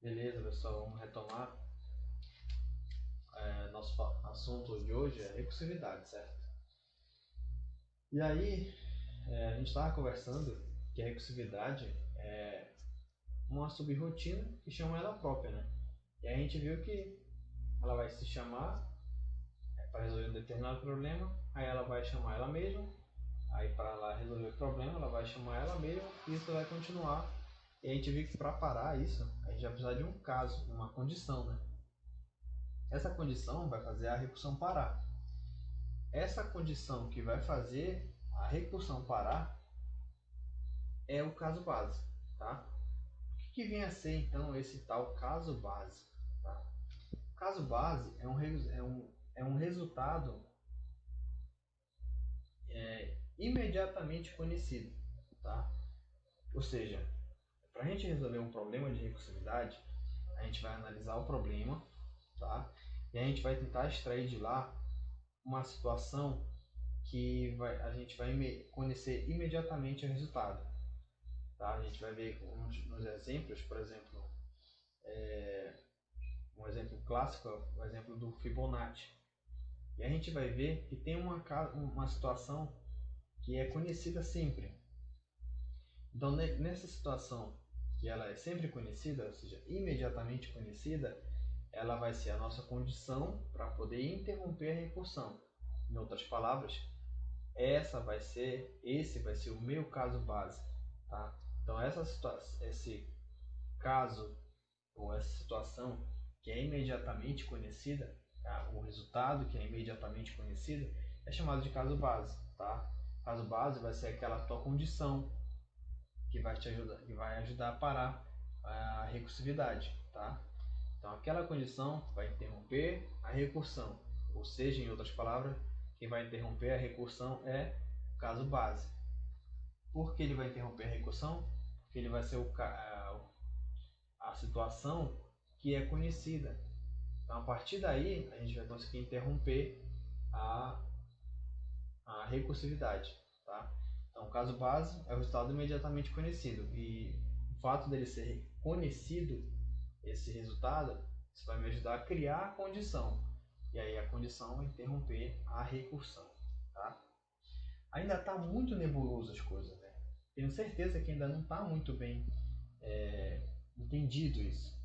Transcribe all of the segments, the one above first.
Beleza, pessoal, vamos retomar. Nosso assunto de hoje é recursividade, certo? E aí, a gente estava conversando que a recursividade é uma subrrotina que chama ela própria, né? E aí a gente viu que ela vai se chamar para resolver um determinado problema, aí ela vai chamar ela mesma, aí para ela resolver o problema, ela vai chamar ela mesma e isso vai continuar. E a gente viu que para parar isso, a gente vai precisar de um caso, uma condição, né? Essa condição vai fazer a recursão parar. Essa condição que vai fazer a recursão parar é o caso base, tá? O que vem a ser então esse tal caso base? Tá? O caso base é um resultado imediatamente conhecido, tá? Ou seja, para a gente resolver um problema de recursividade, a gente vai analisar o problema, tá? E a gente vai tentar extrair de lá uma situação que a gente vai conhecer imediatamente o resultado. Tá? A gente vai ver nos exemplos, por exemplo, um exemplo clássico é o exemplo do Fibonacci. E a gente vai ver que tem uma situação que é conhecida sempre. Então, nessa situação que ela é sempre conhecida, ou seja, imediatamente conhecida, ela vai ser a nossa condição para poder interromper a recursão. Em outras palavras, esse vai ser o meu caso base. Tá? Então, esse caso ou essa situação que é imediatamente conhecida, tá? O resultado que é imediatamente conhecido, é chamado de caso base. Tá? Caso base vai ser aquela tua condição que vai ajudar a parar a recursividade. Tá? Então, aquela condição vai interromper a recursão, ou seja, em outras palavras, quem vai interromper a recursão é o caso base. Por que ele vai interromper a recursão? Porque ele vai ser a situação que é conhecida. Então, a partir daí, a gente vai conseguir interromper a, a recursividade. Tá? Então, o caso base é o resultado imediatamente conhecido. E o fato dele ser conhecido, esse resultado, isso vai me ajudar a criar a condição. E aí a condição é interromper a recursão. Tá? Ainda está muito nebuloso as coisas. Né? Tenho certeza que ainda não está muito bem entendido isso.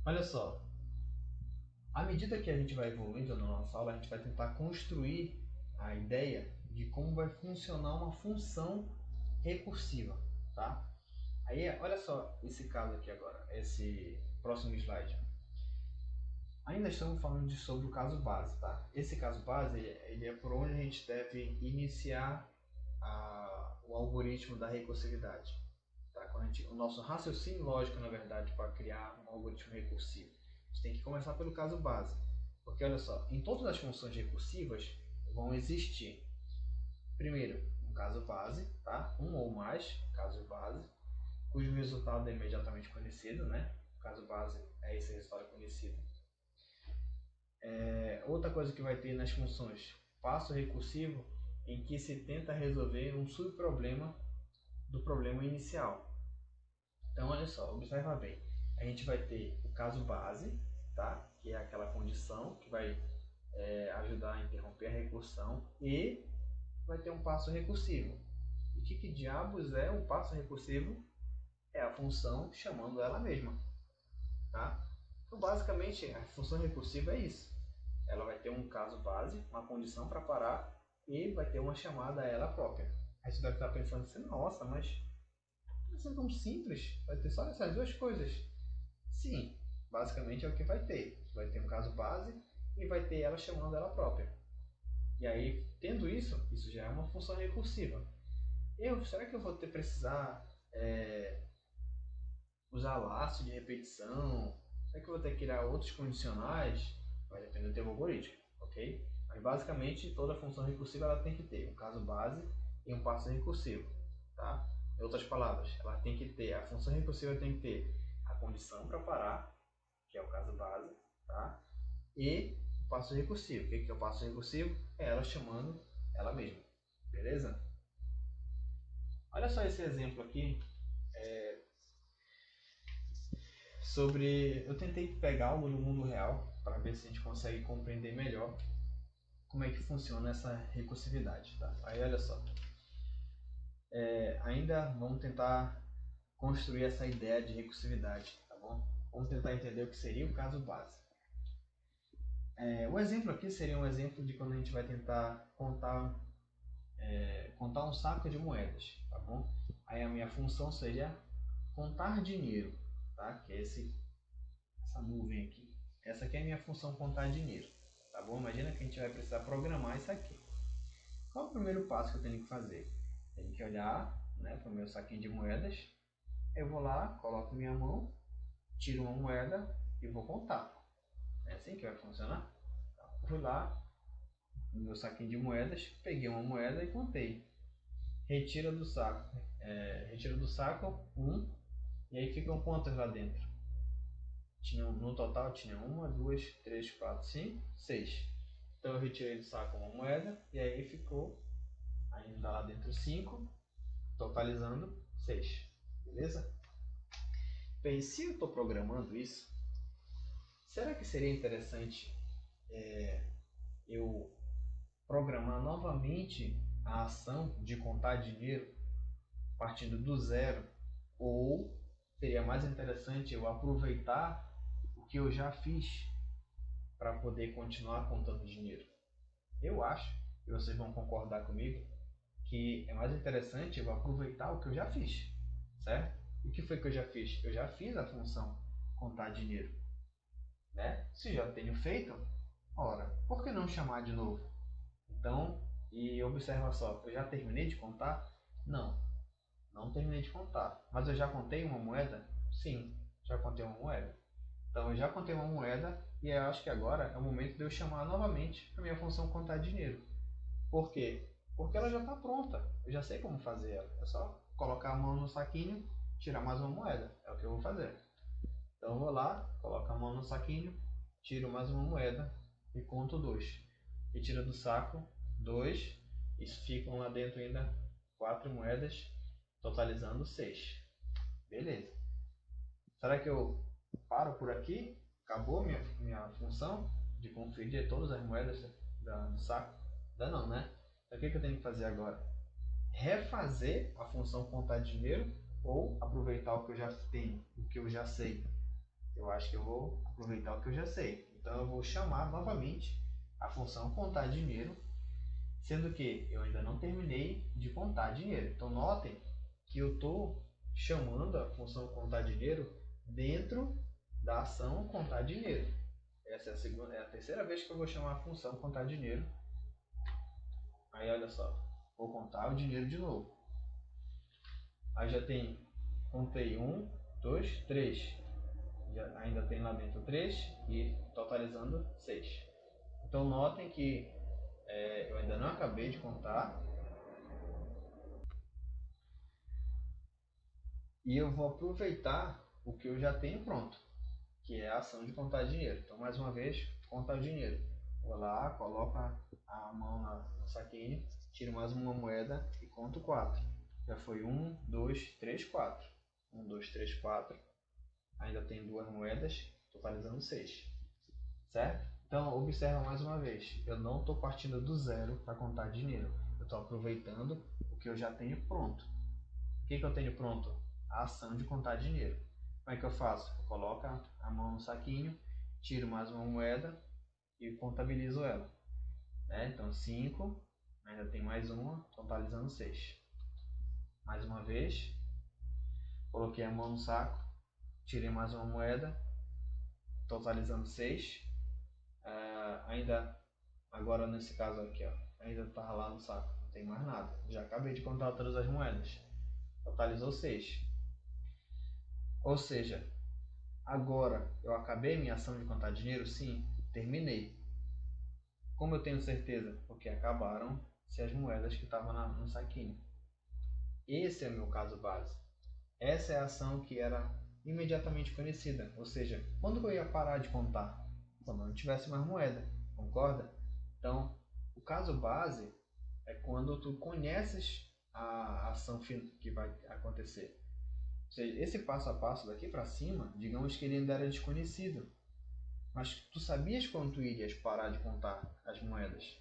Olha só, à medida que a gente vai evoluindo na nossa aula, a gente vai tentar construir a ideia de como vai funcionar uma função recursiva, tá? Aí, olha só esse caso aqui agora, esse próximo slide. Ainda estamos falando sobre o caso base, tá? Esse caso base, ele é por onde a gente deve iniciar o algoritmo da recursividade. Tá? O nosso raciocínio lógico, na verdade, para criar um algoritmo recursivo. A gente tem que começar pelo caso base. Porque, olha só, em todas as funções recursivas vão existir, primeiro, um caso base, tá? Um ou mais casos base, cujo resultado é imediatamente conhecido, né? O caso base é esse resultado conhecido. Outra coisa que vai ter nas funções, passo recursivo, em que se tenta resolver um subproblema do problema inicial. Então, olha só, observa bem. A gente vai ter o caso base, tá? Que é aquela condição que vai ajudar a interromper a recursão, e vai ter um passo recursivo. E que diabos é um passo recursivo? É a função chamando ela mesma. Tá? Então, basicamente, a função recursiva é isso. Ela vai ter um caso base, uma condição para parar, e vai ter uma chamada a ela própria. Aí você deve estar pensando assim, nossa, mas isso é tão simples, vai ter só essas duas coisas. Sim, basicamente é o que vai ter. Vai ter um caso base e vai ter ela chamando ela própria. E aí, tendo isso, isso já é uma função recursiva. Será que eu vou precisar usar laço de repetição? Será que eu vou ter que criar outros condicionais? Vai depender do teu algoritmo, ok? Mas basicamente toda função recursiva ela tem que ter um caso base e um passo recursivo, tá? Em outras palavras, ela tem que ter, a função recursiva tem que ter a condição para parar, que é o caso base, tá? E o passo recursivo. O que é o passo recursivo? É ela chamando ela mesma, beleza? Olha só esse exemplo aqui. Eu tentei pegar algo do mundo real para ver se a gente consegue compreender melhor como é que funciona essa recursividade, tá? Aí olha só, ainda vamos tentar construir essa ideia de recursividade, tá bom? Vamos tentar entender o que seria o caso base. O exemplo aqui seria um exemplo de quando a gente vai tentar contar um saco de moedas, tá bom? Aí a minha função seria contar dinheiro, tá? Que é essa nuvem aqui. Essa aqui é a minha função, contar dinheiro, tá bom? Imagina que a gente vai precisar programar isso aqui. Qual é o primeiro passo que eu tenho que fazer? Tenho que olhar, né, para o meu saquinho de moedas. Eu vou lá, coloco minha mão, tiro uma moeda e vou contar. É assim que vai funcionar? Então, fui lá no meu saquinho de moedas, peguei uma moeda e contei. Retira do saco. Retira do saco 1, e aí ficam quantas lá dentro? No total tinha 1, 2, 3, 4, 5, 6. Então eu retirei do saco uma moeda e aí ficou ainda lá dentro 5, totalizando 6. Beleza? Bem, se eu estou programando isso, será que seria interessante eu programar novamente a ação de contar dinheiro partindo do zero? Ou seria mais interessante eu aproveitar o que eu já fiz para poder continuar contando dinheiro? Eu acho, e vocês vão concordar comigo, que é mais interessante eu aproveitar o que eu já fiz, certo? E o que foi que eu já fiz? Eu já fiz a função contar dinheiro, né? Se já tenho feito, ora, por que não chamar de novo? Então, e observa só, eu já terminei de contar? Não, não terminei de contar. Mas eu já contei uma moeda? Sim, já contei uma moeda. Então eu já contei uma moeda e eu acho que agora é o momento de eu chamar novamente a minha função contar dinheiro. Por quê? Porque ela já está pronta. Eu já sei como fazer ela. É só colocar a mão no saquinho, tirar mais uma moeda. É o que eu vou fazer. Então eu vou lá, coloco a mão no saquinho, tiro mais uma moeda e conto 2. Retiro do saco 2. Isso ficam lá dentro ainda 4 moedas, totalizando 6. Beleza. Será que eu paro por aqui? Acabou minha função de conferir todas as moedas do saco? Ainda não, né? Então o que eu tenho que fazer agora? Refazer a função contar dinheiro ou aproveitar o que eu já tenho, o que eu já sei? Eu acho que eu vou aproveitar o que eu já sei. Então eu vou chamar novamente a função contar dinheiro, sendo que eu ainda não terminei de contar dinheiro. Então notem que eu estou chamando a função contar dinheiro dentro da ação contar dinheiro. Essa é a terceira vez que eu vou chamar a função contar dinheiro. Aí olha só, vou contar o dinheiro de novo. Aí já tem, contei 1, 2, 3. Ainda tem lá dentro 3 e totalizando 6. Então notem que eu ainda não acabei de contar. E eu vou aproveitar o que eu já tenho pronto, que é a ação de contar dinheiro. Então, mais uma vez, contar o dinheiro. Vou lá, coloco a mão no saquinho, tiro mais uma moeda e conto 4. Já foi 1, 2, 3, 4. 1, 2, 3, 4. Ainda tem 2 moedas, totalizando 6. Certo? Então, observa mais uma vez. Eu não estou partindo do zero para contar dinheiro. Eu estou aproveitando o que eu já tenho pronto. O que eu tenho pronto? A ação de contar dinheiro. Como é que eu faço? Eu coloco a mão no saquinho, tiro mais uma moeda e contabilizo ela. Então 5, ainda tem mais uma, totalizando 6. Mais uma vez, coloquei a mão no saco, tirei mais uma moeda, totalizando 6. Ainda, agora nesse caso aqui, ó, ainda está lá no saco, não tem mais nada. Já acabei de contar todas as moedas, totalizou 6. Ou seja, agora eu acabei minha ação de contar dinheiro? Sim, terminei. Como eu tenho certeza? Porque acabaram-se as moedas que estavam no saquinho. Esse é o meu caso base. Essa é a ação que era imediatamente conhecida. Ou seja, quando eu ia parar de contar? Quando não tivesse mais moeda. Concorda? Então, o caso base é quando tu conheces a ação que vai acontecer. Ou seja, esse passo a passo daqui para cima, digamos que ele ainda era desconhecido. Mas tu sabias quando tu irias parar de contar as moedas?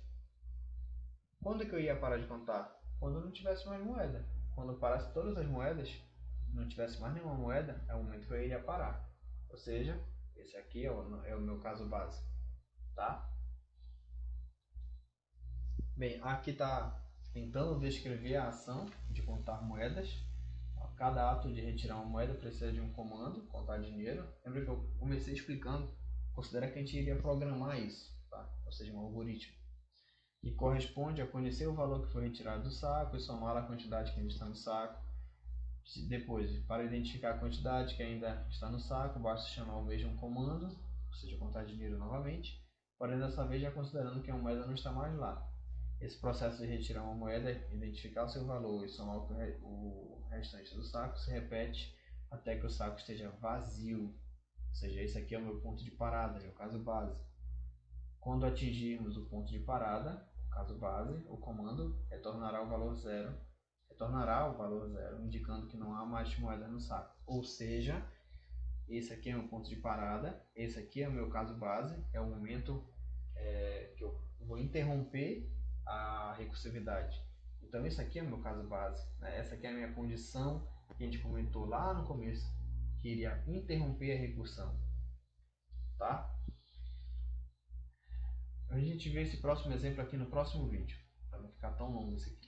Quando é que eu ia parar de contar? Quando não tivesse mais moeda. Quando eu parasse todas as moedas, não tivesse mais nenhuma moeda, é o momento que eu iria parar. Ou seja, esse aqui é o meu caso base. Tá? Bem, aqui está tentando descrever a ação de contar moedas. Cada ato de retirar uma moeda precisa de um comando, contar dinheiro. Lembra que eu comecei explicando? Considera que a gente iria programar isso, tá? Ou seja, um algoritmo. E corresponde a conhecer o valor que foi retirado do saco e somar a quantidade que ainda está no saco. Depois, para identificar a quantidade que ainda está no saco, basta chamar o mesmo comando, ou seja, contar dinheiro novamente, porém dessa vez já considerando que a moeda não está mais lá. Esse processo de retirar uma moeda, identificar o seu valor e somar o restante do saco se repete até que o saco esteja vazio. Ou seja, esse aqui é o meu ponto de parada, é o caso base. Quando atingirmos o ponto de parada, o caso base, o comando retornará o valor zero, indicando que não há mais moeda no saco. Ou seja, esse aqui é o meu ponto de parada, esse aqui é o meu caso base, é o momento que eu vou interromper a recursividade. Então esse aqui é o meu caso base, né? Essa aqui é a minha condição que a gente comentou lá no começo, que iria interromper a recursão, tá? A gente vê esse próximo exemplo aqui no próximo vídeo, para não ficar tão longo esse aqui.